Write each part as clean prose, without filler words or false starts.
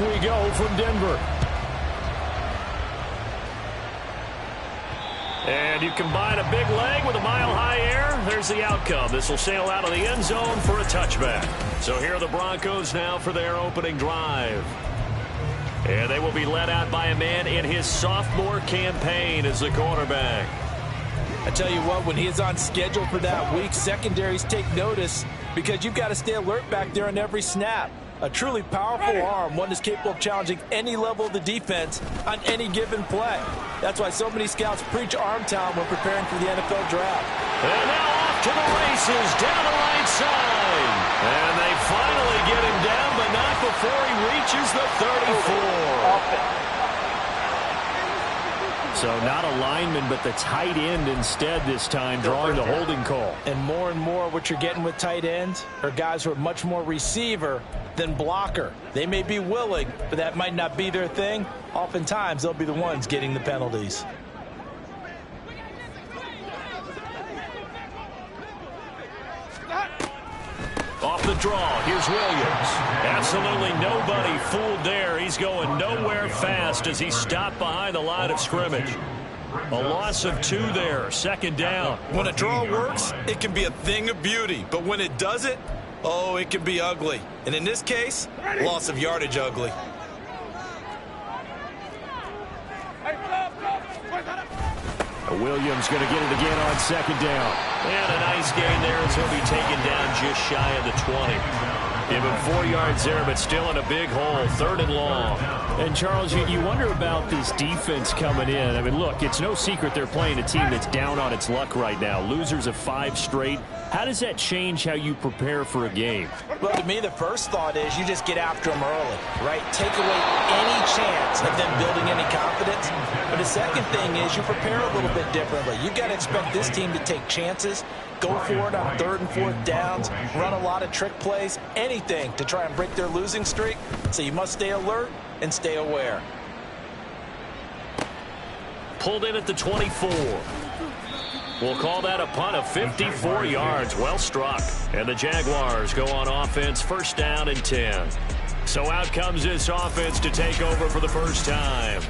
we go from Denver. And you combine a big leg with a mile-high air. There's the outcome. This will sail out of the end zone for a touchback. So here are the Broncos now for their opening drive. And they will be led out by a man in his sophomore campaign as the quarterback. I tell you what, when he is on schedule for that week, secondaries take notice because you've got to stay alert back there on every snap. A truly powerful arm, one is capable of challenging any level of the defense on any given play. That's why so many scouts preach arm talent when preparing for the NFL draft. And now off to the races down the right side. And they finally get him down, but not before he reaches the 34. So not a lineman, but the tight end instead this time, drawing the holding call. And more what you're getting with tight ends are guys who are much more receiver than blocker. They may be willing, but that might not be their thing. Oftentimes, they'll be the ones getting the penalties. Off the draw, here's Williams. Absolutely nobody fooled there. He's going nowhere fast as he stopped behind the line of scrimmage. A loss of 2 there, second down. When a draw works, it can be a thing of beauty. But when it doesn't, oh, it can be ugly. And in this case, loss of yardage ugly. Williams going to get it again on second down. And a nice gain there as he'll be taken down just shy of the 20. Give him 4 yards there, but still in a big hole, 3rd and long. And, Charles, you wonder about this defense coming in. I mean, look, it's no secret they're playing a team that's down on its luck right now. Losers of 5 straight. How does that change how you prepare for a game? Well, to me, the first thought is you just get after them early, right? Take away any chance of them building any confidence. But the second thing is you prepare a little bit differently. You've got to expect this team to take chances, go for it on 3rd and 4th downs, run a lot of trick plays, anything to try and break their losing streak. So you must stay alert and stay aware. Pulled in at the 24. We'll call that a punt of 54 yards. Well struck. And the Jaguars go on offense, 1st down and 10. So out comes this offense to take over for the first time.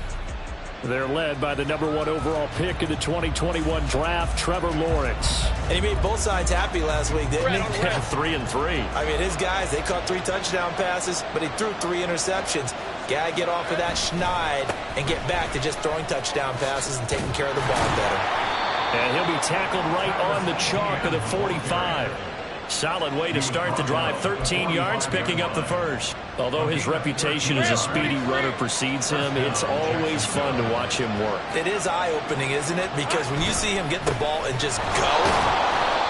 They're led by the number 1 overall pick in the 2021 draft, Trevor Lawrence. And he made both sides happy last week, didn't he? 3 and 3. I mean, his guys, they caught 3 touchdown passes, but he threw 3 interceptions. Got to get off of that schneid and get back to just throwing touchdown passes and taking care of the ball better. And he'll be tackled right on the chalk of the 45. Solid way to start the drive. 13 yards, picking up the first. Although his reputation as a speedy runner precedes him, it's always fun to watch him work. It is eye-opening, isn't it? Because when you see him get the ball and just go,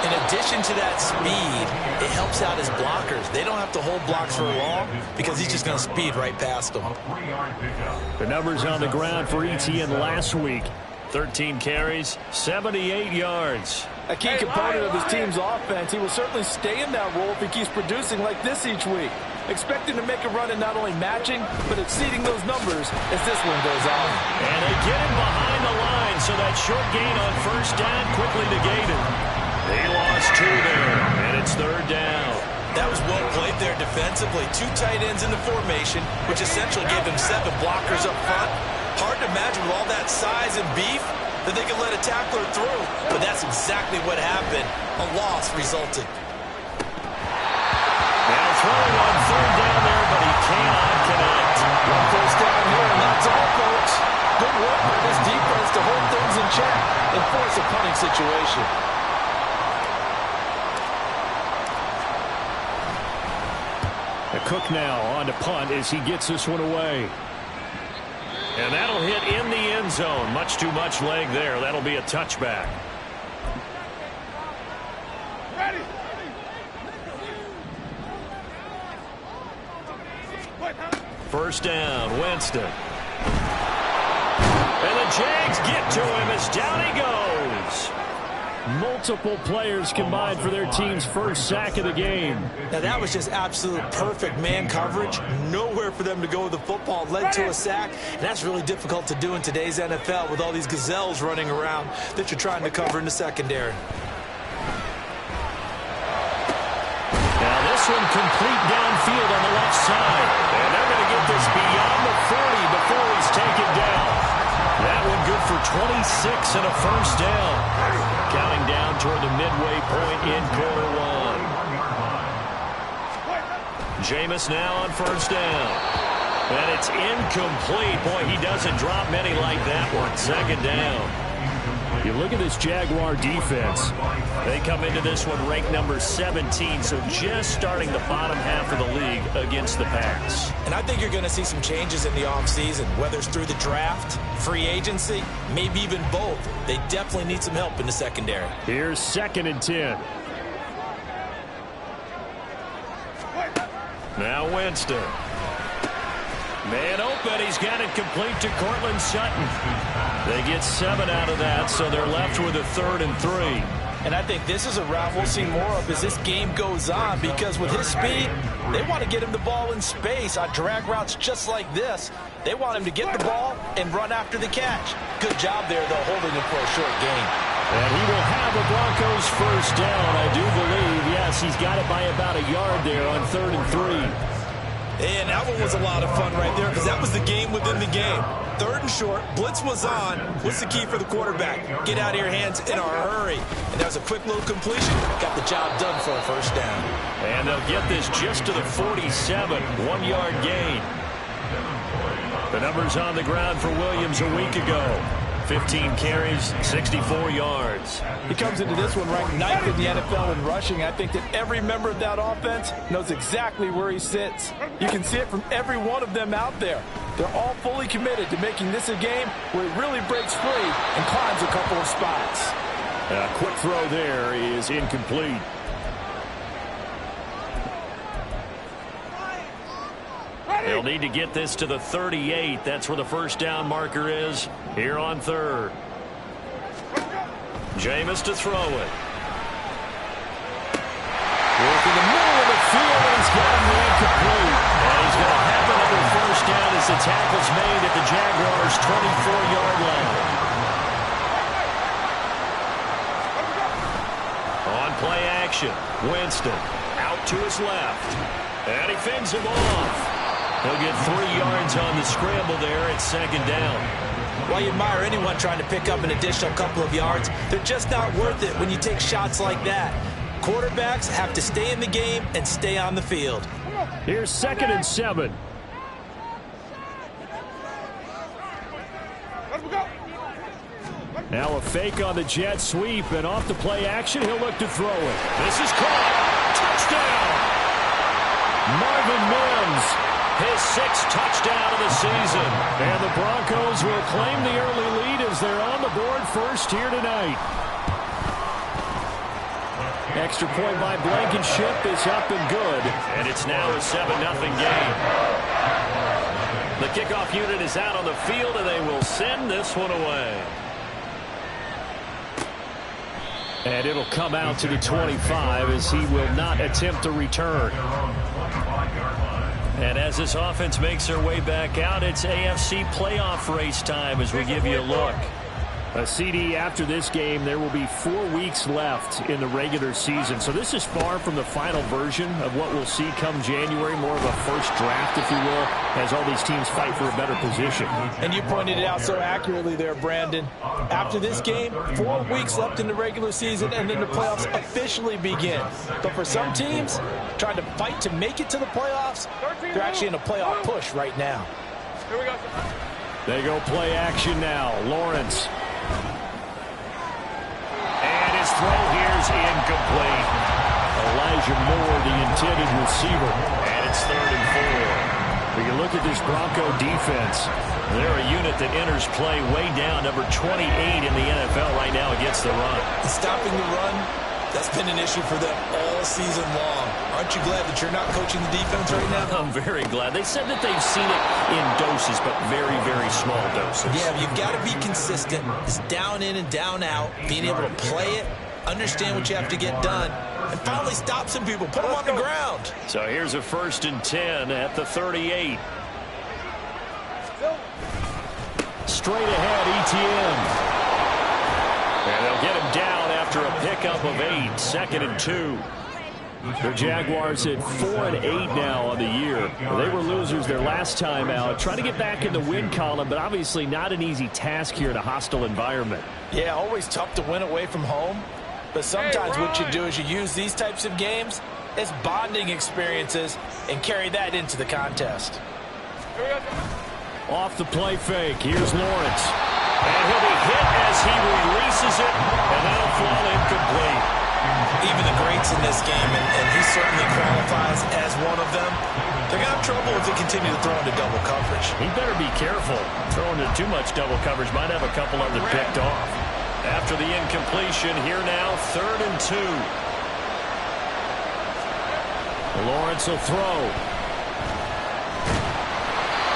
in addition to that speed, it helps out his blockers. They don't have to hold blocks for long because he's just going to speed right past them. The numbers on the ground for ETN last week. 13 carries, 78 yards. A key component of his team's offense. He will certainly stay in that role if he keeps producing like this each week. Expect him to make a run at not only matching, but exceeding those numbers as this one goes on. And they get him behind the line, so that short gain on 1st down quickly negated. They lost 2 there, and it's 3rd down. That was well played there defensively. 2 tight ends in the formation, which essentially gave them 7 blockers up front. Hard to imagine with all that size and beef that they could let a tackler through. But that's exactly what happened. A loss resulted. Now throwing on 3rd down there, but he cannot connect. 1 first down here, and that's all, folks. Good work by this defense to hold things in check and force a punting situation. Cook now on to punt as he gets this one away. And that'll hit in the end zone. Much too much leg there. That'll be a touchback. Ready. 1st down, Winston. And the Jags get to him as down he goes. Multiple players combined for their team's 1st sack of the game. Now that was just absolute perfect man coverage. Nowhere for them to go with the football. Led to a sack. And that's really difficult to do in today's NFL with all these gazelles running around that you're trying to cover in the secondary. Now this one complete downfield on the left side. And they're going to give get this beyond the 40 before he's taken down. That one good for 26 and a first down. Counting down toward the midway point in quarter one. Jameis now on first down. And it's incomplete. Boy, he doesn't drop many like that one. Second down. You look at this Jaguar defense. They come into this one ranked number 17, so just starting the bottom half of the league against the pass. And I think you're going to see some changes in the offseason, whether it's through the draft, free agency, maybe even both. They definitely need some help in the secondary. Here's 2nd and 10. Now Winston. Man open. He's got it complete to Cortland Sutton. They get 7 out of that, so they're left with a 3rd and 3. And I think this is a route we'll see more of as this game goes on, because with his speed, they want to get him the ball in space on drag routes just like this. They want him to get the ball and run after the catch. Good job there, though, holding him for a short gain. And he will have the Broncos first down, I do believe. Yes, he's got it by about a yard there on 3rd and 3. And that one was a lot of fun right there, because that was the game within the game. 3rd and short, blitz was on. What's the key for the quarterback? Get out of your hands in a hurry. And that was a quick little completion. Got the job done for a first down. And they'll get this just to the 47, 1-yard gain. The numbers on the ground for Williams a week ago. 15 carries, 64 yards. He comes into this one ranked 9th in the NFL in rushing. I think that every member of that offense knows exactly where he sits. You can see it from every one of them out there. They're all fully committed to making this a game where he really breaks free and climbs a couple of spots. A quick throw there is incomplete. They'll need to get this to the 38. That's where the first down marker is here on 3rd. Jameis to throw it. Working the middle of the field, and he's got him incomplete. And he's going to have another first down as the tackle's made at the Jaguars' 24-yard line. On play action, Winston out to his left. And he fends him off. He'll get 3 yards on the scramble there at 2nd down. While you admire anyone trying to pick up an additional couple of yards, they're just not worth it when you take shots like that. Quarterbacks have to stay in the game and stay on the field. Here's 2nd and 7. Now a fake on the jet sweep, and off the play action, he'll look to throw it. This is caught. Touchdown! Marvin Mims. His 6th touchdown of the season. And the Broncos will claim the early lead as they're on the board first here tonight. Extra point by Blankenship is up and good. And it's now a 7-0 game. The kickoff unit is out on the field, and they will send this one away. And it'll come out to the 25 as he will not attempt a return. And as this offense makes their way back out, it's AFC playoff race time as we give you a look. A CD after this game, there will be 4 weeks left in the regular season. So this is far from the final version of what we'll see come January, more of a first draft, if you will, as all these teams fight for a better position. And you pointed it out so accurately there, Brandon. After this game, 4 weeks left in the regular season, and then the playoffs officially begin. But for some teams, trying to fight to make it to the playoffs, they're actually in a playoff push right now. Here we go. They go play action now. Lawrence. And his throw here is incomplete. Elijah Moore, the intended receiver. And it's 3rd and 4. When you look at this Bronco defense, they're a unit that enters play way down, number 28 in the NFL right now against the run. Stopping the run, that's been an issue for them all season long. Aren't you glad that you're not coaching the defense right now? I'm very glad. They said that they've seen it in doses, but very, very small doses. Yeah, you've got to be consistent. It's down in and down out, being able to play it, understand what you have to get done, and finally stop some people, put them on the ground. So here's a 1st and 10 at the 38. Straight ahead, ETN. And they'll get him down after a pickup of 8, 2nd and 2. The Jaguars at 4-8 now on the year. They were losers their last time out. Trying to get back in the win column, but obviously not an easy task here in a hostile environment. Yeah, always tough to win away from home. But sometimes what you do is you use these types of games as bonding experiences and carry that into the contest. Off the play fake. Here's Lawrence. And he'll be hit as he releases it, and that'll fall incomplete. Even the greats in this game, and he certainly qualifies as one of them, they're going to have trouble if they continue to throw into double coverage. He better be careful. Throwing into too much double coverage might have a couple of them picked off. After the incompletion, here now, 3rd and 2. Lawrence will throw.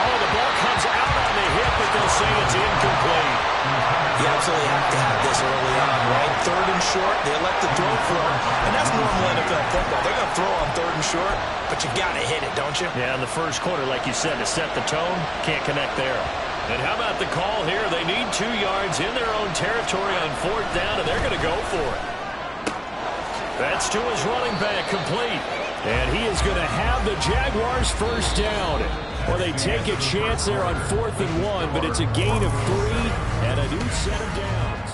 Oh, the ball comes out on the hip, but they'll say it's incomplete. You absolutely have to have this early on, right? 3rd and short, they elect to throw for it. And that's normal NFL football. They're going to throw on 3rd and short, but you got to hit it, don't you? Yeah, in the first quarter, like you said, to set the tone, can't connect there. And how about the call here? They need 2 yards in their own territory on 4th down, and they're going to go for it. That's to his running back, complete. And he is going to have the Jaguars first down. Well, they take a chance there on 4th and 1, but it's a gain of 3 and a new set of downs.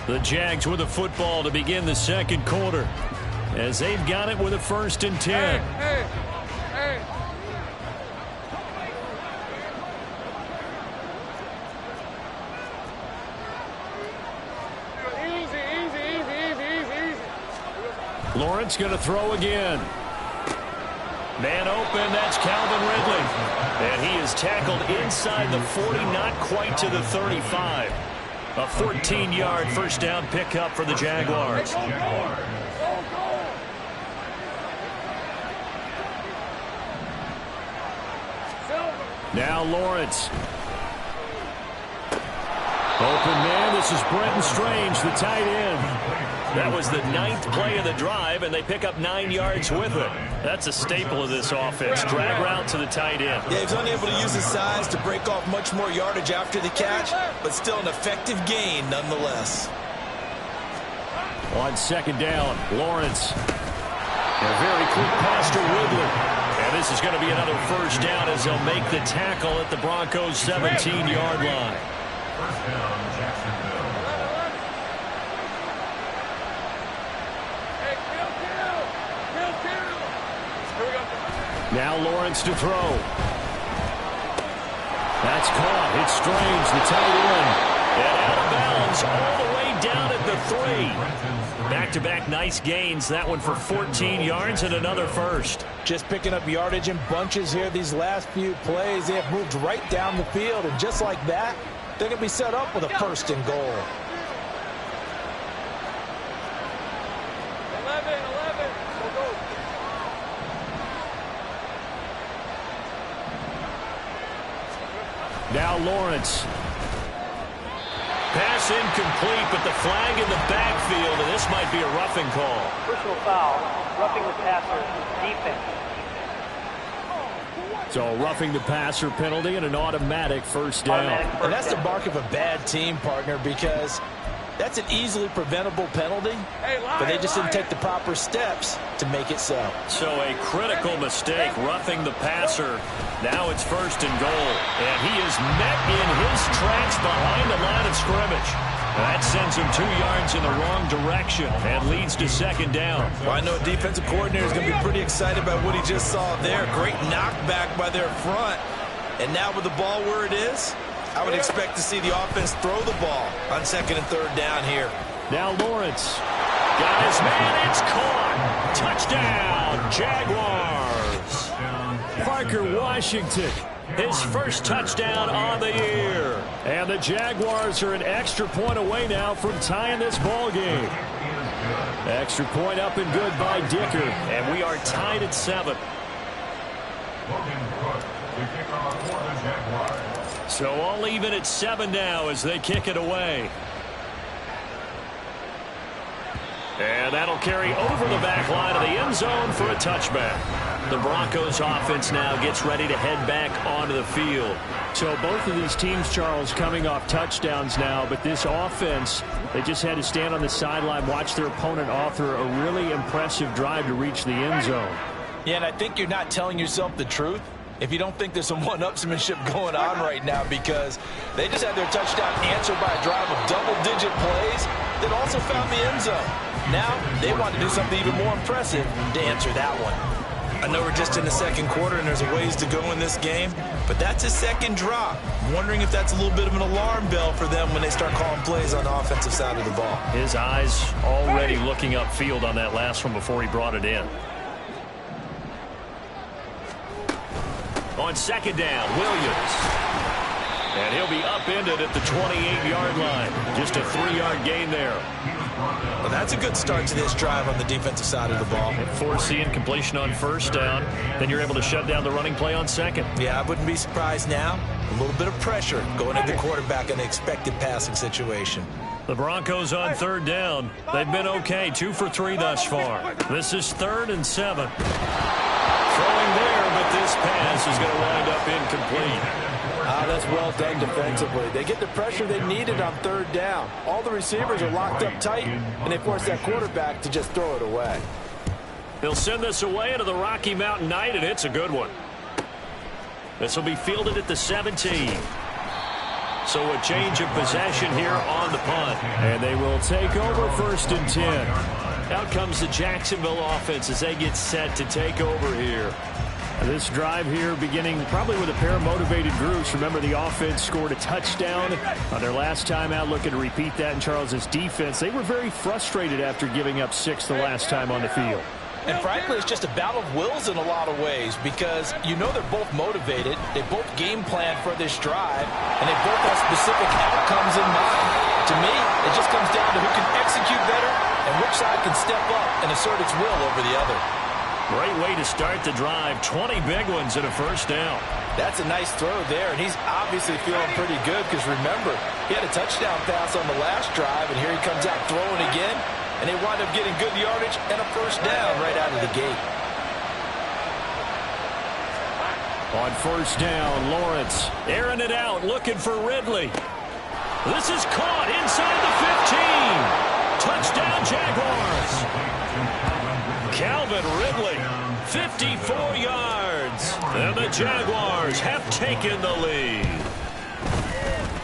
The Jags with the football to begin the second quarter as they've got it with a 1st and 10. Hey. Easy. Lawrence going to throw again. Man open, that's Calvin Ridley. And he is tackled inside the 40, not quite to the 35. A 14-yard first down pickup for the Jaguars. Now Lawrence. Open man, this is Brenton Strange, the tight end. That was the 9th play of the drive, and they pick up 9 yards with it. That's a staple of this offense. Drag route to the tight end. Yeah, he's unable to use his size to break off much more yardage after the catch, but still an effective gain nonetheless. On 2nd down, Lawrence. A very quick pass to Ridley. And this is going to be another first down as they'll make the tackle at the Broncos' 17-yard line. First down, Jacksonville. Now Lawrence to throw. That's caught. It's Strange, the tight end. And out of bounds all the way down at the 3. Back-to-back nice gains. That one for 14 yards and another first. Just picking up yardage in bunches here these last few plays. They have moved right down the field, and just like that, they're going to be set up with a 1st and goal. 11. Go. Now Lawrence. Pass incomplete, but the flag in the backfield, and this might be a roughing call. Personal foul, roughing the passer, defense. So roughing the passer penalty and an automatic first down. And that's the mark of a bad team, partner, because that's an easily preventable penalty, but they just didn't take the proper steps to make it so. So a critical mistake, roughing the passer. Now it's 1st and goal. And he is met in his tracks behind the line of scrimmage. That sends him 2 yards in the wrong direction and leads to 2nd down. Well, I know a defensive coordinator is going to be pretty excited about what he just saw there. Great knockback by their front. And now with the ball where it is, I would expect to see the offense throw the ball on 2nd and 3rd down here. Now Lawrence. Guys, man, it's caught. Touchdown, Jaguars. Parker Washington, his first touchdown on the year. And the Jaguars are an extra point away now from tying this ball game. Extra point up and good by Dicker. And we are tied at 7. So all even at 7 now as they kick it away. And that'll carry over the back line of the end zone for a touchback. The Broncos offense now gets ready to head back onto the field. So both of these teams, Charles, coming off touchdowns now, but this offense, they just had to stand on the sideline, watch their opponent author a really impressive drive to reach the end zone. Yeah, and I think you're not telling yourself the truth if you don't think there's some one-upsmanship going on right now, because they just had their touchdown answered by a drive of double-digit plays that also found the end zone. Now they want to do something even more impressive to answer that one. I know we're just in the second quarter and there's a ways to go in this game, but that's a second drop. I'm wondering if that's a little bit of an alarm bell for them when they start calling plays on the offensive side of the ball. His eyes already looking upfield on that last one before he brought it in. On second down, Williams. And he'll be upended at the 28-yard line. Just a 3-yard gain there. Well, that's a good start to this drive on the defensive side of the ball. Foreseeing completion on first down. Then you're able to shut down the running play on second. Yeah, I wouldn't be surprised now. A little bit of pressure going at the quarterback in an expected passing situation. The Broncos on third down. They've been okay. 2 for 3 thus far. This is 3rd and 7. Throwing there, but this pass is going to wind up incomplete. That's well done defensively. They get the pressure they needed on third down. All the receivers are locked up tight, and they force that quarterback to just throw it away. They'll send this away into the Rocky Mountain night, and it's a good one. This will be fielded at the 17. So a change of possession here on the punt. And they will take over 1st and 10. Out comes the Jacksonville offense as they get set to take over here. This drive here beginning probably with a pair of motivated groups. Remember, the offense scored a touchdown on their last time out, looking to repeat that in Charles's defense. They were very frustrated after giving up 6 the last time on the field. And frankly, it's just a battle of wills in a lot of ways, because you know they're both motivated, they both game plan for this drive, and they both have specific outcomes in mind. To me, it just comes down to who can execute better and which side can step up and assert its will over the other. Great way to start the drive. 20 big ones and a first down. That's a nice throw there, and he's obviously feeling pretty good, because remember, he had a touchdown pass on the last drive, and here he comes out throwing again, and they wind up getting good yardage and a first down right out of the gate. On first down, Lawrence airing it out, looking for Ridley. This is caught inside the 15. Touchdown, Jaguars. Calvin Ridley, 54 yards. And the Jaguars have taken the lead.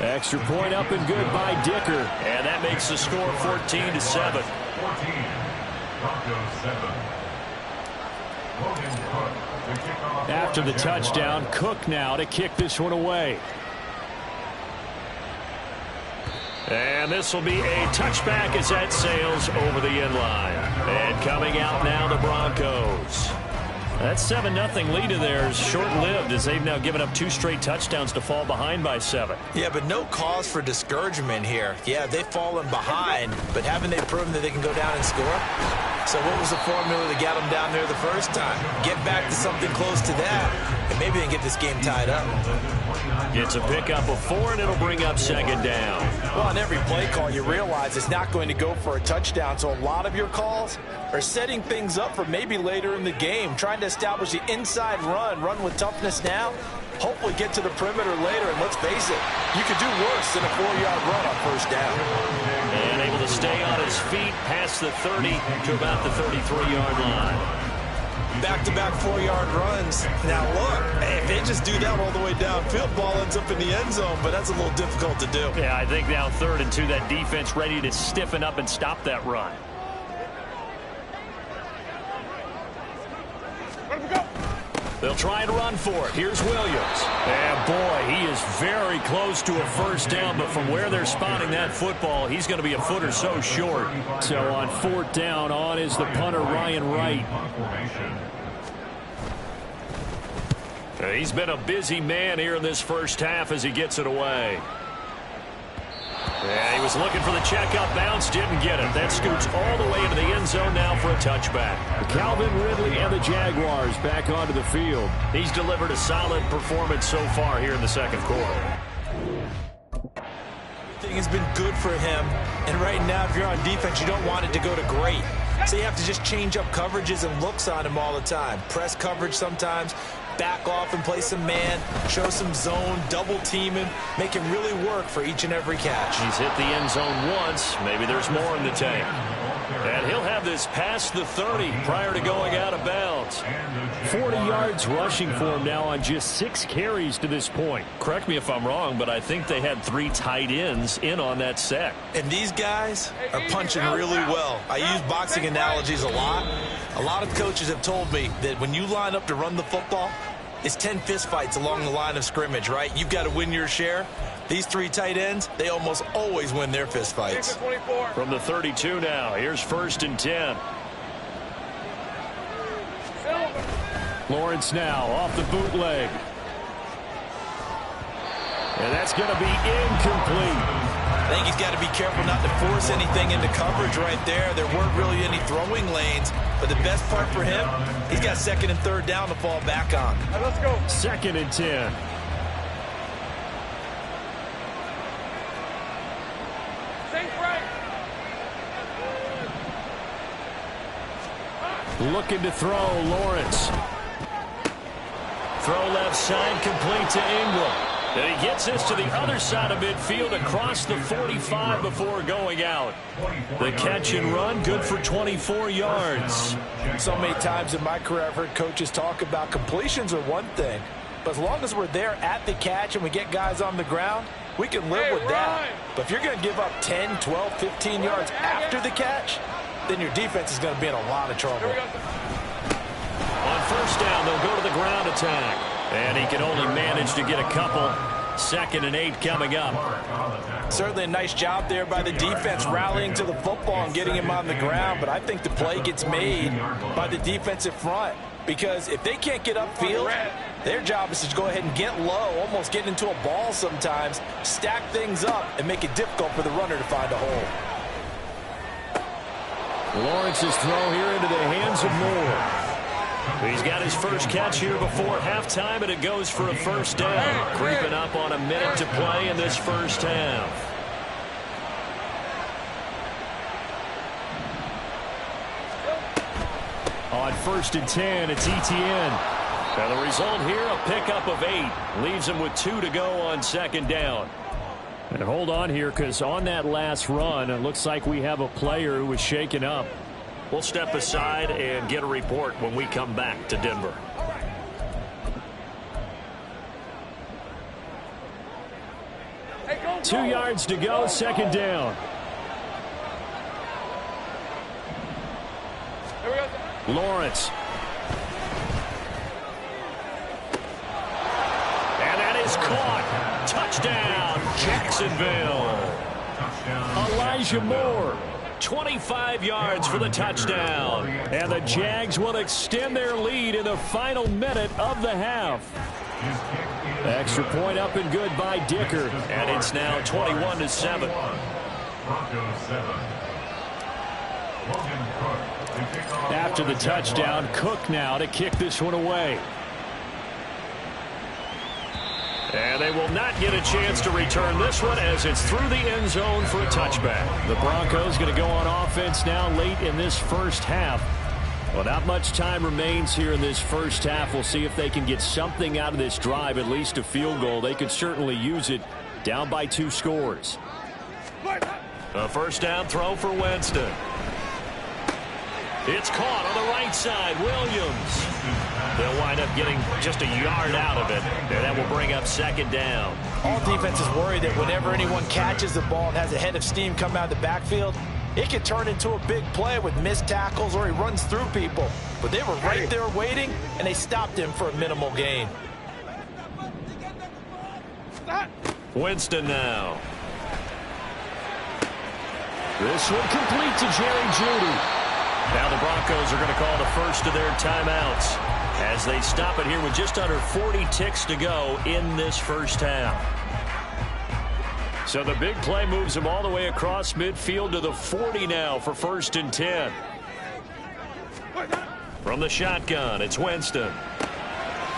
Extra point up and good by Dicker. And that makes the score 14-7. After the touchdown, Cook now to kick this one away. And this will be a touchback as that sails over the end line. And coming out now, the Broncos. That 7-0 lead of theirs short-lived, as they've now given up 2 straight touchdowns to fall behind by 7. Yeah, but no cause for discouragement here. Yeah, they've fallen behind, but haven't they proven that they can go down and score? So what was the formula that got them down there the first time? Get back to something close to that, and maybe they can get this game tied up. Gets a pickup of 4, and it'll bring up second down. Well, on every play call, you realize it's not going to go for a touchdown, so a lot of your calls are setting things up for maybe later in the game, trying to establish the inside run with toughness now, hopefully get to the perimeter later, and let's face it, you could do worse than a 4-yard run on first down. And able to stay on his feet past the 30 to about the 33-yard line. Back-to-back 4-yard runs. Now, look, if they just do that all the way downfield, ball ends up in the end zone, but that's a little difficult to do. Yeah, I think now 3rd and 2, that defense ready to stiffen up and stop that run. They'll try and run for it. Here's Williams. And boy, he is very close to a first down, but from where they're spotting that football, he's going to be a foot or so short. So on 4th down, on is the punter, Ryan Wright. He's been a busy man here in this first half as he gets it away. Yeah, he was looking for the check-up bounce, didn't get it. That scoots all the way into the end zone now for a touchback. Calvin Ridley and the Jaguars back onto the field. He's delivered a solid performance so far here in the second quarter. Everything has been good for him. And right now, if you're on defense, you don't want it to go to great. So you have to just change up coverages and looks on him all the time. Press coverage sometimes, back off and play some man, show some zone, double team him, make him really work for each and every catch. He's hit the end zone once. Maybe there's more in the tank. And he'll have this past the 30 prior to going out of bounds. 40 yards rushing for him now on just 6 carries to this point. Correct me if I'm wrong, but I think they had 3 tight ends in on that set. And these guys are punching really well. I use boxing analogies a lot. A lot of coaches have told me that when you line up to run the football, it's 10 fistfights along the line of scrimmage, right? You've got to win your share. These 3 tight ends, they almost always win their fistfights. From the 32 now, here's 1st and 10. Lawrence now off the bootleg. And that's going to be incomplete. I think he's got to be careful not to force anything into coverage right there. There weren't really any throwing lanes, but the best part for him, he's got 2nd and 3rd down to fall back on. Let's go. 2nd and 10. Looking to throw, Lawrence. Throw left side, complete to Ingram. And he gets this to the other side of midfield across the 45 before going out. The catch and run, good for 24 yards. So many times in my career I've heard coaches talk about completions are one thing, but as long as we're there at the catch and we get guys on the ground, we can live with that. But if you're going to give up 10, 12, 15 yards after the catch, then your defense is going to be in a lot of trouble. On 1st down, they'll go to the ground attack. And he can only manage to get a couple. 2nd and 8 coming up. Certainly a nice job there by the defense rallying to the football and getting him on the ground. But I think the play gets made by the defensive front. Because if they can't get upfield, their job is to go ahead and get low, almost get into a ball sometimes, stack things up, and make it difficult for the runner to find a hole. Lawrence's throw here into the hands of Moore. He's got his first catch here before halftime, and it goes for a 1st down. Creeping up on a minute to play in this 1st half. On 1st and 10, it's Etienne. And the result here, a pickup of 8. Leaves him with 2 to go on 2nd down. And hold on here, because on that last run, it looks like we have a player who was shaken up. We'll step aside and get a report when we come back to Denver. Hey, 2 yards to go, 2nd down. Lawrence. And that is caught. Touchdown, Jacksonville. Elijah Moore. 25 yards for the touchdown. And the Jags will extend their lead in the final minute of the half. Extra point up and good by Dicker. And it's now 21-7. After the touchdown, Cook now to kick this one away. And they will not get a chance to return this one as it's through the end zone for a touchback. The Broncos going to go on offense now late in this 1st half. Well, not much time remains here in this 1st half. We'll see if they can get something out of this drive, at least a field goal. They could certainly use it down by 2 scores. A 1st down throw for Winston. It's caught on the right side. Williams. They'll wind up getting just a yard out of it, and that will bring up 2nd down. All defenses worry that whenever anyone catches the ball and has a head of steam come out of the backfield, it can turn into a big play with missed tackles or he runs through people. But they were right there waiting, and they stopped him for a minimal gain. Winston now. This one complete to Jerry Jeudy. Now the Broncos are going to call the first of their timeouts as they stop it here with just under 40 ticks to go in this 1st half. So the big play moves them all the way across midfield to the 40 now for 1st and 10. From the shotgun, it's Winston.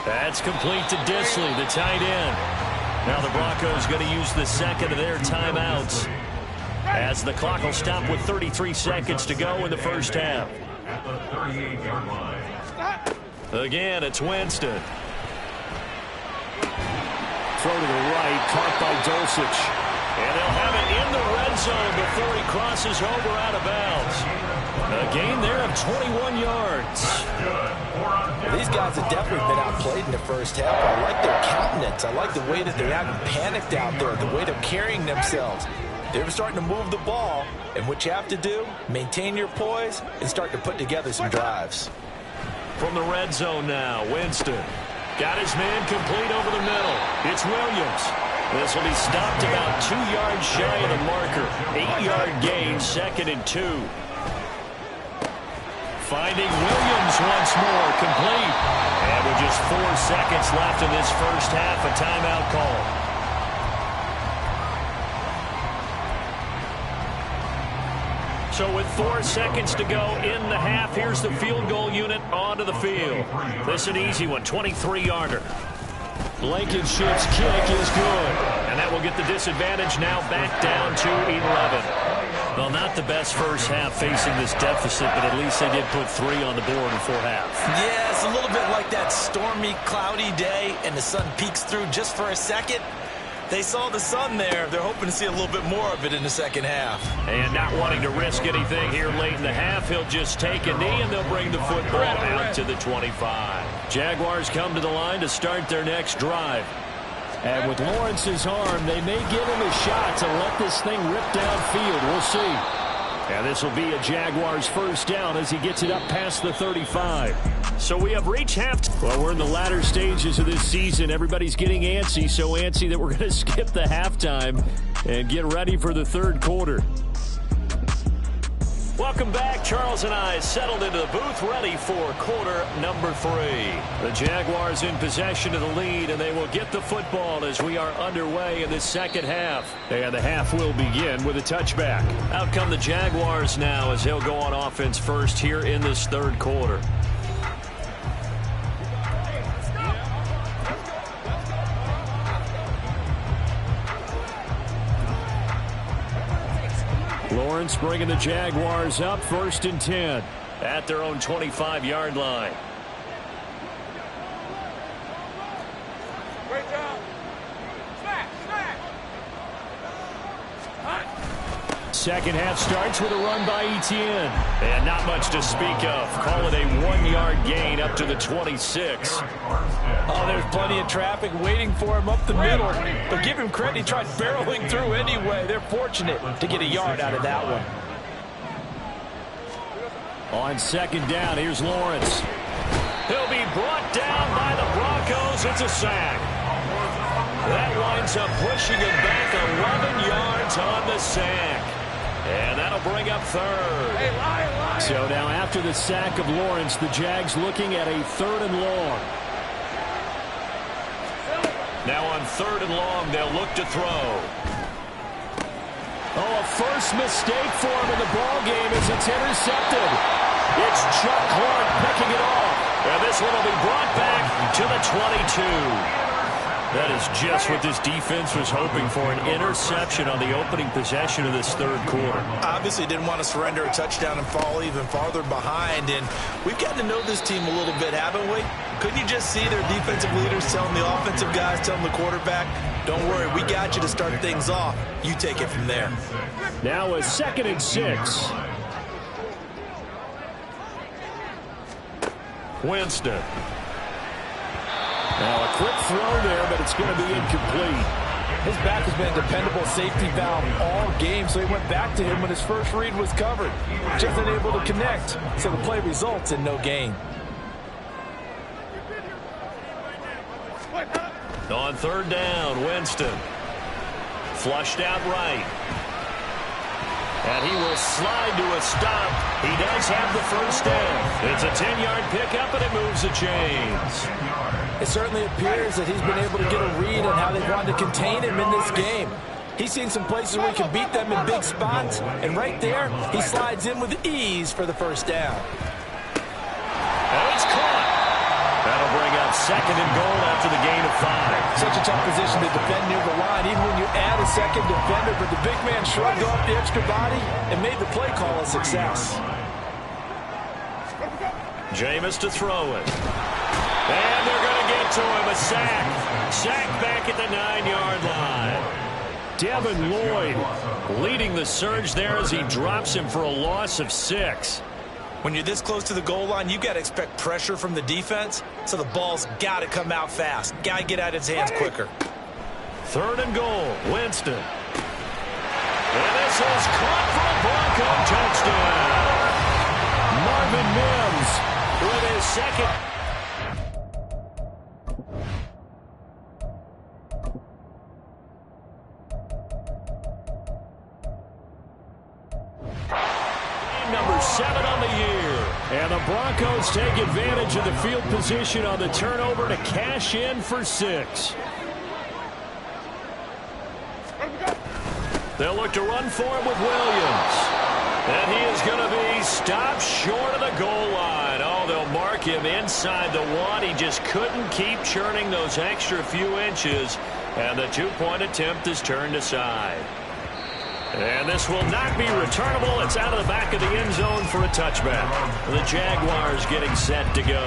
That's complete to Disley, the tight end. Now the Broncos going to use the second of their timeouts as the clock will stop with 33 seconds to go in the first half. At the 38-yard line. Again, it's Winston. Throw to the right, caught by Dulcich. And they'll have it in the red zone before he crosses over out of bounds. A gain there of 21 yards. These guys have definitely been outplayed in the first half. I like their countenance. I like the way that they haven't panicked out there, the way they're carrying themselves. They're starting to move the ball, and what you have to do, maintain your poise and start to put together some drives. From the red zone now, Winston. Got his man complete over the middle. It's Williams. This will be stopped about 2 yards shy of the marker. 8-yard gain, 2nd and 2. Finding Williams once more, complete. And with just 4 seconds left in this first half, a timeout call. So with 4 seconds to go in the half, here's the field goal unit onto the field. This is an easy one, 23-yarder. Blankenship's kick is good. And that will get the disadvantage now back down to 11. Well, not the best first half facing this deficit, but at least they did put 3 on the board before half. Yeah, it's a little bit like that stormy, cloudy day, and the sun peeks through just for a second. They saw the sun there. They're hoping to see a little bit more of it in the second half. And not wanting to risk anything here late in the half, he'll just take a knee, and they'll bring the football out to the 25. Jaguars come to the line to start their next drive. And with Lawrence's arm, they may give him a shot to let this thing rip downfield. We'll see. And this will be a Jaguars first down as he gets it up past the 35. So we have reached half. Well, we're in the latter stages of this season. Everybody's getting antsy, so antsy that we're going to skip the halftime and get ready for the third quarter. Welcome back. Charles and I settled into the booth, ready for quarter number 3. The Jaguars in possession of the lead, and they will get the football as we are underway in the second half. And the half will begin with a touchback. Out come the Jaguars now as they'll go on offense first here in this third quarter. Lawrence bringing the Jaguars up 1st and 10 at their own 25-yard line. Great job. Smash. Second half starts with a run by Etienne. And not much to speak of. Call it a 1-yard gain up to the 26. Oh, there's plenty of traffic waiting for him up the middle. But give him credit, he tried barreling through anyway. They're fortunate to get a yard out of that one. On second down, here's Lawrence. He'll be brought down by the Broncos. It's a sack. That winds up pushing him back 11 yards on the sack. And that'll bring up third. So now after the sack of Lawrence, the Jags looking at a 3rd and long. Now on 3rd and long, they'll look to throw. Oh, a first mistake for him in the ball game as it's intercepted. It's Chuck Clark picking it off. And this one will be brought back to the 22. That is just what this defense was hoping for, an interception on the opening possession of this third quarter. Obviously didn't want to surrender a touchdown and fall even farther behind, and we've gotten to know this team a little bit, haven't we? Couldn't you just see their defensive leaders telling the offensive guys, telling the quarterback, don't worry, we got you to start things off. You take it from there. Now a 2nd and 6. Winston. Now a quick throw there, but it's going to be incomplete. His back has been a dependable safety valve all game, so he went back to him when his first read was covered. Just unable to connect, so the play results in no gain. On 3rd down, Winston. Flushed out right. And he will slide to a stop. He does have the first down. It's a 10-yard pickup, and it moves the chains. It certainly appears that he's been able to get a read on how they wanted to contain him in this game. He's seen some places where he can beat them in big spots, and right there, he slides in with ease for the first down. Oh, it's caught. That'll bring up on 2nd and goal after the gain of 5. Such a tough position to defend near the line, even when you add a second defender. But the big man shrugged off the extra body and made the play call a success. Jameis to throw it. And they're going to get to him. A sack. Sack back at the 9-yard line. Devin Lloyd leading the surge there as he drops him for a loss of 6. When you're this close to the goal line, you've got to expect pressure from the defense, so the ball's got to come out fast. Got to get out of his hands quicker. 3rd and goal. Winston. And this is caught for a Bronco touchdown. Marvin Mims with his 2nd. Number 7 on the year. And the Broncos take advantage of the field position on the turnover to cash in for 6. They'll look to run for him with Williams. And he is going to be stopped short of the goal line. Oh, they'll mark him inside the 1. He just couldn't keep churning those extra few inches. And the 2-point attempt is turned aside. And this will not be returnable. It's out of the back of the end zone for a touchback. The Jaguars getting set to go.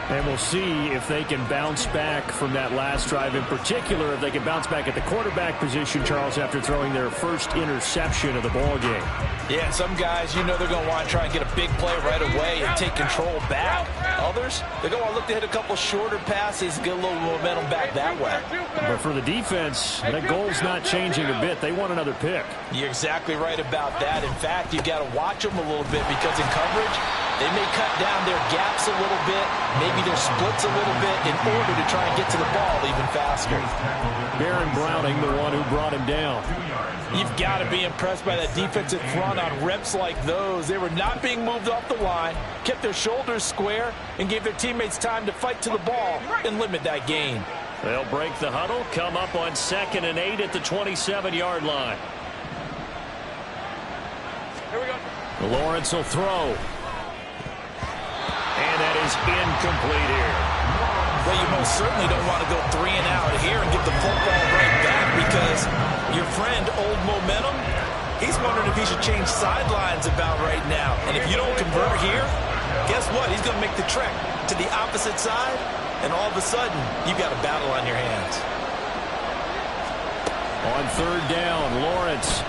And we'll see if they can bounce back from that last drive. In particular, if they can bounce back at the quarterback position, Charles, after throwing their first interception of the ball game. Yeah, some guys, you know they're going to want to try and get a big play right away and take control back. Others, they're going to look to hit a couple shorter passes, get a little momentum back that way. But for the defense, that goal's not changing a bit. They want another pick. You're exactly right about that. In fact, you got to watch them a little bit because in coverage, they may cut down their gaps a little bit, maybe their splits a little bit in order to try and get to the ball even faster. Baron Browning, the one who brought him down. You've got to be impressed by that defensive front on reps like those. They were not being moved off the line, kept their shoulders square, and gave their teammates time to fight to the ball and limit that gain. They'll break the huddle, come up on 2nd and 8 at the 27-yard line. Here we go. Lawrence will throw. And that is incomplete here. Well, you most certainly don't want to go 3 and out here and get the football right back because your friend, Old Momentum, he's wondering if he should change sidelines about right now. And if you don't convert here, guess what? He's going to make the trek to the opposite side, and all of a sudden, you've got a battle on your hands. On 3rd down, Lawrence.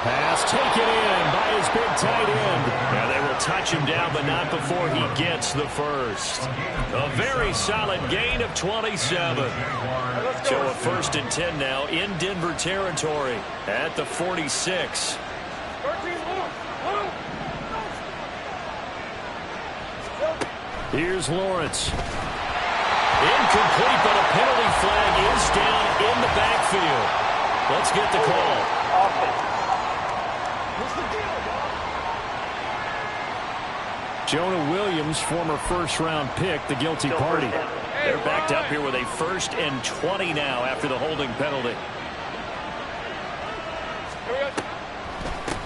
Pass taken in by his big tight end. Now they will touch him down, but not before he gets the first. A very solid gain of 27. So a 1st and 10 now in Denver territory at the 46. Here's Lawrence. Incomplete, but a penalty flag is down in the backfield. Let's get the call. Jonah Williams, former first-round pick, the guilty party. They're backed up here with a 1st and 20 now after the holding penalty.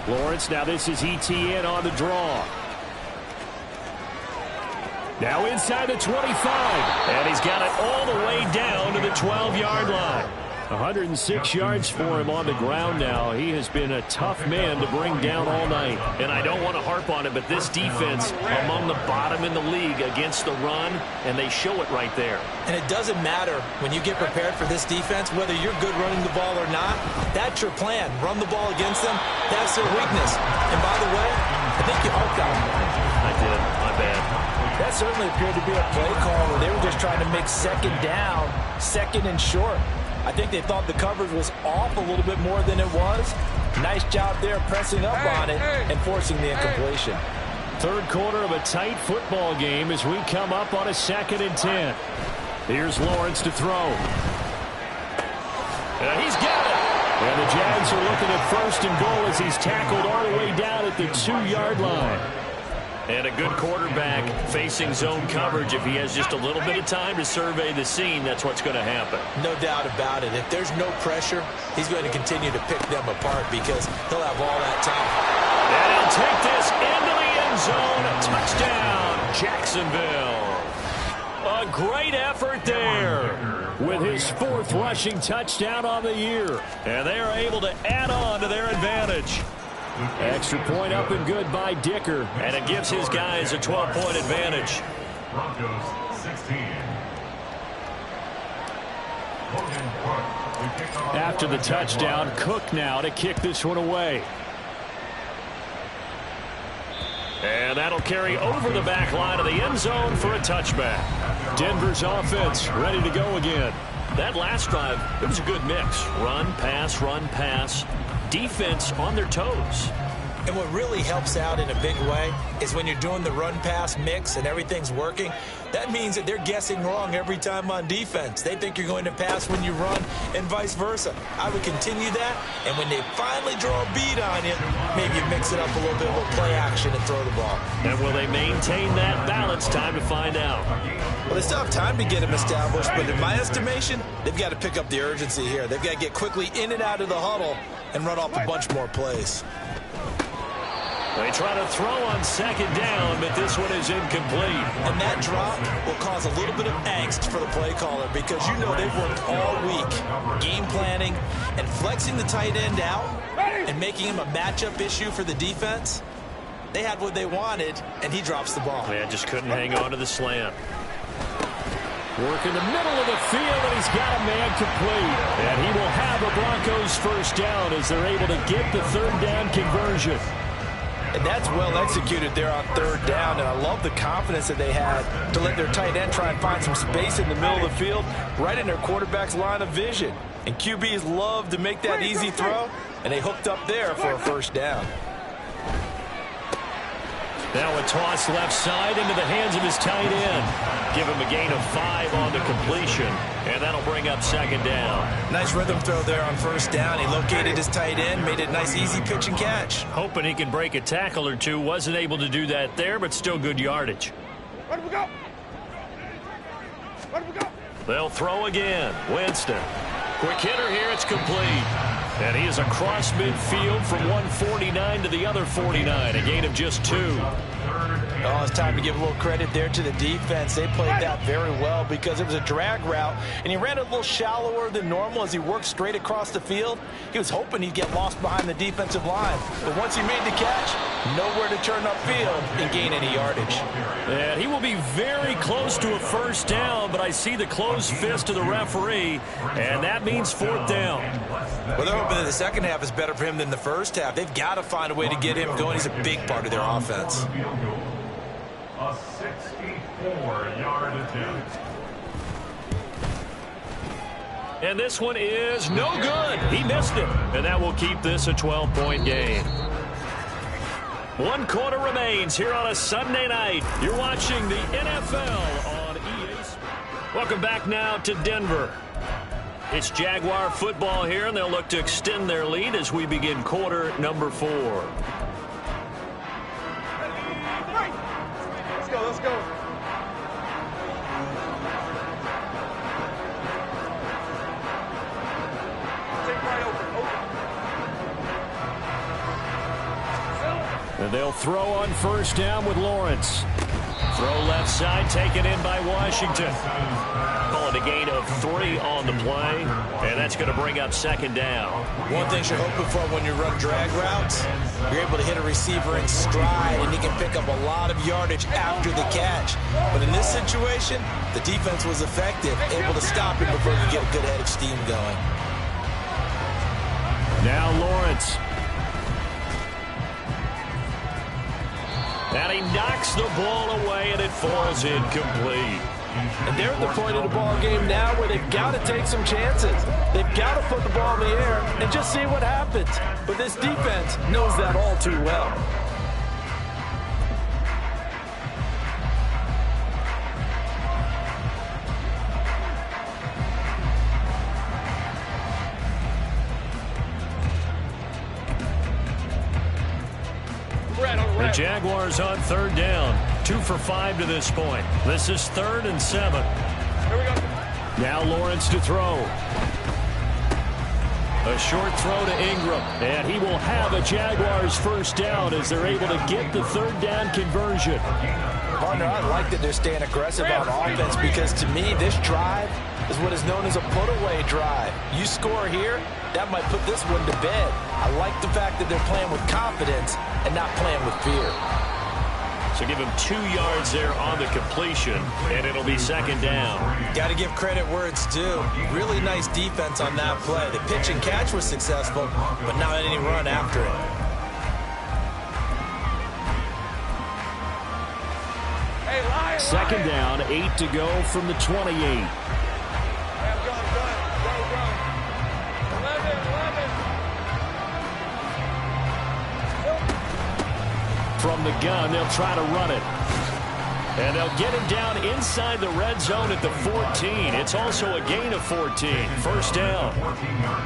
Lawrence, now this is ETN on the draw. Now inside the 25. And he's got it all the way down to the 12-yard line. 106 yards for him on the ground now. He has been a tough man to bring down all night. And I don't want to harp on it, but this defense among the bottom in the league against the run, and they show it right there. And it doesn't matter when you get prepared for this defense, whether you're good running the ball or not. That's your plan. Run the ball against them. That's their weakness. And by the way, I think you hooked on them. I did. My bad. That certainly appeared to be a play call where they were just trying to make 2nd down, 2nd and short. I think they thought the coverage was off a little bit more than it was. Nice job there pressing up on it and forcing the incompletion. 3rd quarter of a tight football game as we come up on a 2nd and 10. Here's Lawrence to throw. He's got it. And the Jags are looking at 1st and goal as he's tackled all the way down at the 2-yard line. And a good quarterback facing zone coverage. If he has just a little bit of time to survey the scene, that's what's going to happen. No doubt about it. If there's no pressure, he's going to continue to pick them apart because he'll have all that time. And he'll take this into the end zone. A touchdown. Jacksonville. A great effort there with his 4th rushing touchdown on the year. And they are able to add on to their advantage. Extra point up and good by Dicker. And it gives his guys a 12-point advantage. Broncos 16. After the touchdown, Cook now to kick this one away. And that'll carry over the back line of the end zone for a touchback. Denver's offense ready to go again. That last drive, it was a good mix. Run, pass, defense on their toes. And what really helps out in a big way is when you're doing the run-pass mix and everything's working, that means that they're guessing wrong every time on defense. They think you're going to pass when you run and vice versa. I would continue that, and when they finally draw a bead on you, maybe you mix it up a little bit with play action and throw the ball. And will they maintain that balance? Time to find out. Well, they still have time to get them established, but in my estimation, they've got to pick up the urgency here. They've got to get quickly in and out of the huddle and run off a bunch more plays. They try to throw on 2nd down, but this one is incomplete. And that drop will cause a little bit of angst for the play caller because you know they've worked all week game planning and flexing the tight end out and making him a matchup issue for the defense. They had what they wanted, and he drops the ball. Yeah, just couldn't hang on to the slant. Work in the middle of the field, and he's got a man complete. And he will have a Broncos 1st down as they're able to get the 3rd down conversion. And that's well executed there on 3rd down, and I love the confidence that they had to let their tight end try and find some space in the middle of the field, right in their quarterback's line of vision. And QBs love to make that easy throw, and they hooked up there for a 1st down. Now a toss left side into the hands of his tight end. Give him a gain of 5 on the completion, and that'll bring up 2nd down. Nice rhythm throw there on 1st down. He located his tight end, made it a nice, easy pitch and catch. Hoping he can break a tackle or two. Wasn't able to do that there, but still good yardage. Where do we go? Where do we go? They'll throw again. Winston. Quick hitter here. It's complete. And he is across midfield from 149 to the other 49. A gain of just 2. Oh, it's time to give a little credit there to the defense. They played that very well because it was a drag route, and he ran a little shallower than normal as he worked straight across the field. He was hoping he'd get lost behind the defensive line. But once he made the catch, nowhere to turn upfield and gain any yardage. And he will be very close to a 1st down, but I see the closed fist of the referee, and that means 4th down. Well, they're hoping that the 2nd half is better for him than the 1st half. They've got to find a way to get him going. He's a big part of their offense. A 64-yard attempt. And this one is no good. He missed it. And that will keep this a 12-point game. 1 quarter remains here on a Sunday night. You're watching the NFL on EA Sports. Welcome back now to Denver. It's Jaguar football here, and they'll look to extend their lead as we begin quarter number 4. Let's go. Take right open. And they'll throw on 1st down with Lawrence. Throw left side, taken in by Washington. Calling a gain of 3 on the play, and that's going to bring up 2nd down. One thing you're hoping for when you run drag routes, you're able to hit a receiver in stride, and he can pick up a lot of yardage after the catch. But in this situation, the defense was effective, able to stop him before you get a good head of steam going. Now Lawrence. And he knocks the ball away, and it falls incomplete. And they're at the point of the ball game now where they've got to take some chances. They've got to put the ball in the air and just see what happens. But this defense knows that all too well. The Jaguars on 3rd down. 2 for 5 to this point. This is 3rd and 7. Here we go. Now Lawrence to throw. A short throw to Ingram, and he will have a Jaguars first down as they're able to get the third down conversion. Partner, I like that they're staying aggressive on offense because to me, this drive is what is known as a put-away drive. You score here, that might put this one to bed. I like the fact that they're playing with confidence and not playing with fear. So give him 2 yards there on the completion, and it'll be second down. Got to give credit where it's due. Really nice defense on that play. The pitch and catch was successful, but not any run after it. Second down, 8 to go from the 28. From the gun, they'll try to run it. And they'll get him down inside the red zone at the 14. It's also a gain of 14. First down.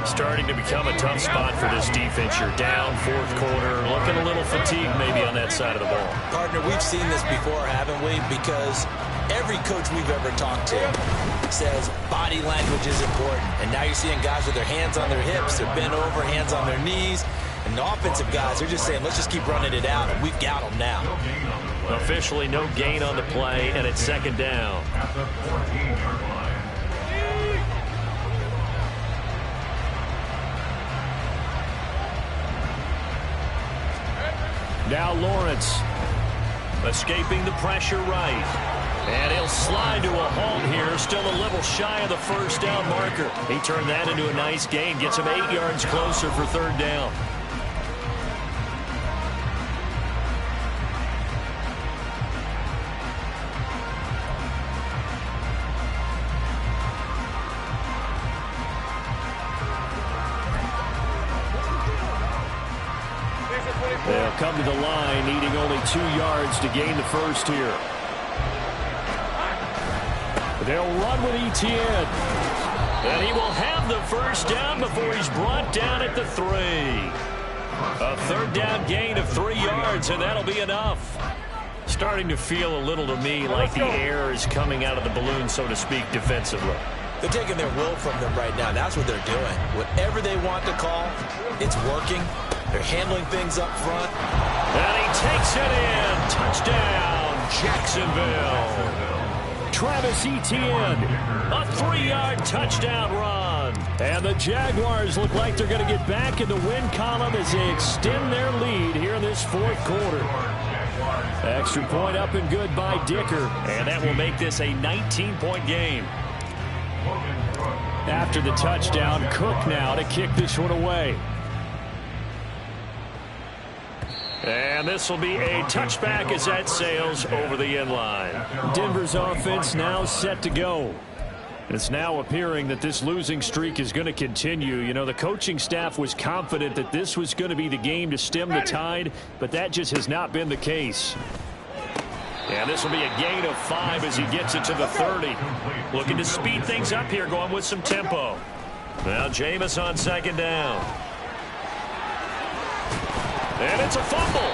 Starting to become a tough spot for this defense. You're down, fourth quarter, looking a little fatigued maybe on that side of the ball. Partner, we've seen this before, haven't we? Because every coach we've ever talked to says body language is important. And now you're seeing guys with their hands on their hips, they're bent over, hands on their knees. And the offensive guys are just saying, let's just keep running it out, and we've got them now. Officially no gain on the play, and it's second down. Now Lawrence escaping the pressure right. And he'll slide to a halt here, still a little shy of the first down marker. He turned that into a nice gain, gets him 8 yards closer for third down. They'll come to the line, needing only 2 yards to gain the first here. They'll run with Etienne. And he will have the first down before he's brought down at the 3. A third down gain of 3 yards, and that'll be enough. Starting to feel a little to me like the air is coming out of the balloon, so to speak, defensively. They're taking their will from them right now. That's what they're doing. Whatever they want to call, it's working. They're handling things up front. And he takes it in. Touchdown, Jacksonville. Travis Etienne, a 3-yard touchdown run. And the Jaguars look like they're going to get back in the win column as they extend their lead here in this fourth quarter. Extra point up and good by Dicker. And that will make this a 19-point game. After the touchdown, Cook now to kick this one away. And this will be a touchback as that sails over the end line. Denver's offense now set to go. It's now appearing that this losing streak is going to continue. You know, the coaching staff was confident that this was going to be the game to stem the tide, but that just has not been the case. And this will be a gain of 5 as he gets it to the 30. Looking to speed things up here, going with some tempo. Now Jameis on second down. And it's a fumble.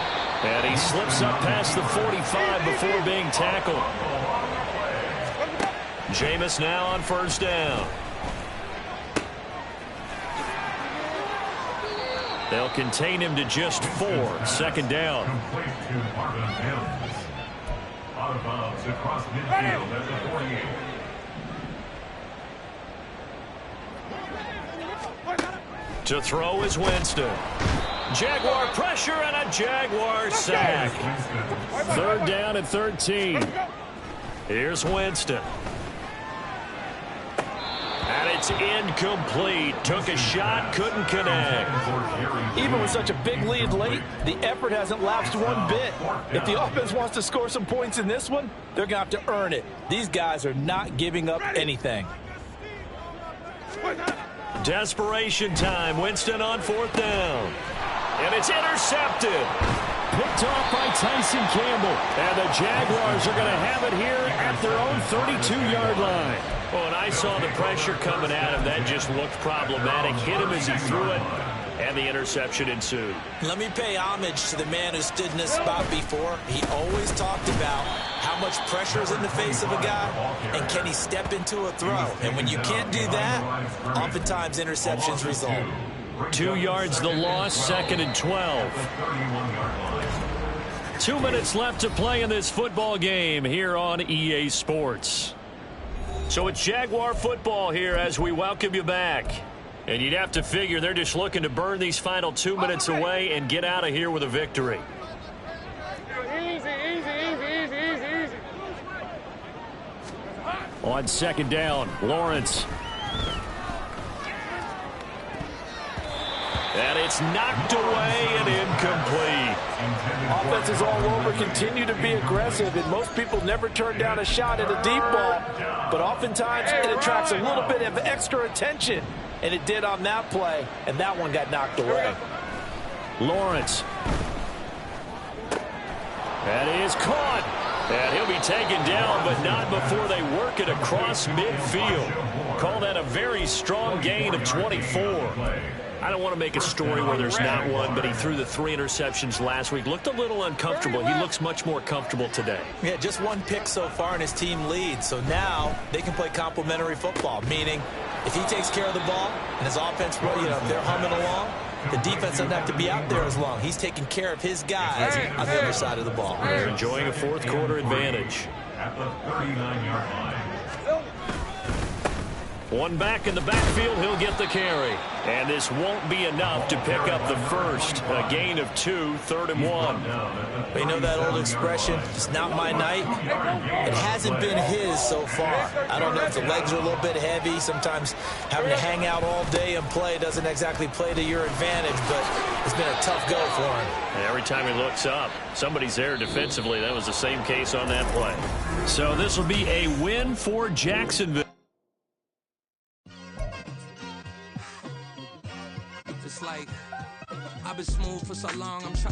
And he slips up past the 45 before being tackled. Jameis now on first down. They'll contain him to just 4. Second down. Out of bounds across midfield at the 48. To throw is Winston. Jaguar pressure and a Jaguar sack. Third down and 13. Here's Winston. And it's incomplete. Took a shot, couldn't connect. Even with such a big lead late, the effort hasn't lapsed one bit. If the offense wants to score some points in this one, they're going to have to earn it. These guys are not giving up anything. Desperation time. Winston on fourth down. And it's intercepted. Picked off by Tyson Campbell. And the Jaguars are going to have it here at their own 32-yard line. Oh, and I saw the pressure coming at him. That just looked problematic. Hit him as he threw it, and the interception ensued. Let me pay homage to the man who stood in this spot before. He always talked about how much pressure is in the face of a guy, and can he step into a throw. And when you can't do that, oftentimes interceptions result. 2 yards the loss, 2nd and 12. 2 minutes left to play in this football game here on EA Sports. So it's Jaguar football here as we welcome you back. And you'd have to figure they're just looking to burn these final 2 minutes away and get out of here with a victory. Easy. On 2nd down, Lawrence. And it's knocked away and incomplete. Offense is all over, continue to be aggressive, and most people never turn down a shot at a deep ball. But oftentimes it attracts a little bit of extra attention, and it did on that play, and that one got knocked away. Lawrence. That is caught. And he'll be taken down, but not before they work it across midfield. Call that a very strong gain of 24. I don't want to make a story where there's not one, but he threw the 3 interceptions last week. Looked a little uncomfortable. He looks much more comfortable today. Yeah, just 1 pick so far and his team leads. So now they can play complementary football, meaning if he takes care of the ball and his offense, if they're humming along, the defense doesn't have to be out there as long. He's taking care of his guys on the other side of the ball. They're enjoying a 4th quarter advantage. At the 39-yard line. One back in the backfield, he'll get the carry. And this won't be enough to pick up the first. A gain of 2, 3rd and 1. But you know that old expression, it's not my night? It hasn't been his so far. I don't know if the legs are a little bit heavy. Sometimes having to hang out all day and play doesn't exactly play to your advantage, but it's been a tough go for him. And every time he looks up, somebody's there defensively. That was the same case on that play. So this will be a win for Jacksonville. It's like I've been smooth for so long, I'm trying